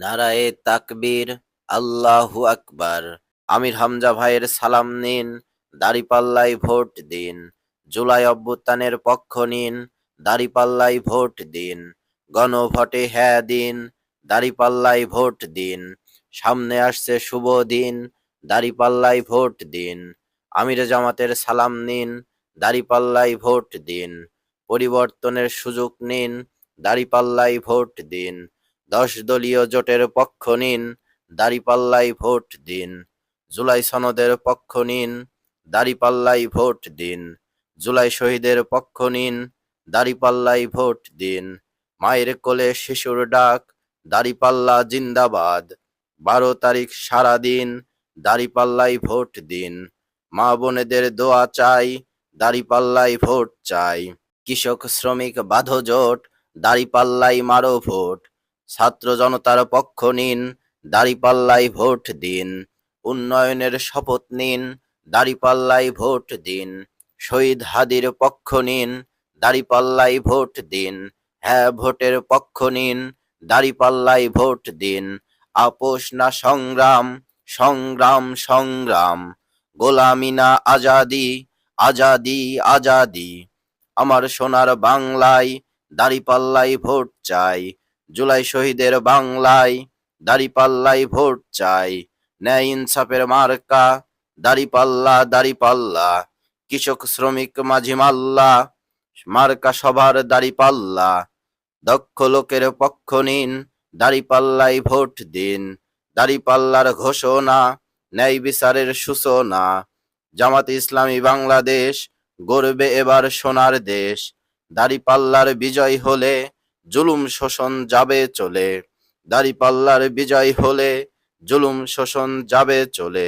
নারায়ে তাকবীর, আল্লাহু আকবার। আমির হামজা ভাইয়ের সালাম নিন, দাঁড়িপাল্লায় ভোট দিন। জুলাই অভ্যুত্থানের পক্ষ নিন, দাঁড়িপাল্লায় ভোট দিন। গণভোটে হ্যাঁ দিন, দাঁড়িপাল্লায় ভোট দিন। সামনে আসছে শুভ দিন, দাঁড়িপাল্লায় ভোট দিন। আমির জামাতের সালাম নিন, দাঁড়িপাল্লায় ভোট দিন। পরিবর্তনের সুযোগ নিন, দাঁড়িপাল্লায় ভোট দিন। 10 দলীয় জোটের পক্ষ নিন, দাঁড়িপাল্লায় ভোট দিন। জুলাই সনদের পক্ষ নিন, দাঁড়িপাল্লায় ভোট দিন। জুলাই শহীদের পক্ষ নিন, দাঁড়িপাল্লায় ভোট দিন। মায়ের কোলে শিশুর ডাক, দাঁড়িপাল্লা জিন্দাবাদ। 12 তারিখ সারাদিন, দাঁড়িপাল্লায় ভোট দিন। মা বোনেদের দোয়া চাই, দাঁড়িপাল্লায় ভোট চাই। কৃষক শ্রমিক বাঁধো জোট, দাঁড়িপাল্লায় মারো ভোট। ছাত্র জনতার পক্ষ নিন, দাঁড়িপাল্লায় ভোট দিন। উন্নয়নের শপথ নিন, দাঁড়িপাল্লায় ভোট দিন। শহীদ হাদির পক্ষ নিন, দাঁড়িপাল্লায় ভোট দিন। হ্যাঁ ভোটের পক্ষ নিন, দাঁড়িপাল্লায় ভোট দিন। আপোষ না সংগ্রাম, সংগ্রাম সংগ্রাম। গোলামি না আজাদি, আজাদি আজাদি। আমার সোনার বাংলায়, দাঁড়িপাল্লায় ভোট চাই। জুলাই শহীদের বাংলায়, দাঁড়িপাল্লায় ভোট চাই। ন্যায় ইনসাফের মার্কা, দাঁড়িপাল্লা দাঁড়িপাল্লা। কৃষক শ্রমিক মাঝি মাল্লা, মার্কা সবার দাঁড়িপাল্লা। দক্ষ লোকের পক্ষ নিন, দাঁড়িপাল্লায় ভোট দিন। দাঁড়িপাল্লার ঘোষণা, ন্যায় বিচারের সূচনা। জামাত ইসলামী বাংলাদেশ গড়বে এবার সোনার দেশ। দাঁড়িপাল্লার বিজয় হলে জুলুম শোষণ যাবে চলে। দাঁড়িপাল্লার বিজয় হলে জুলুম শোষণ যাবে চলে।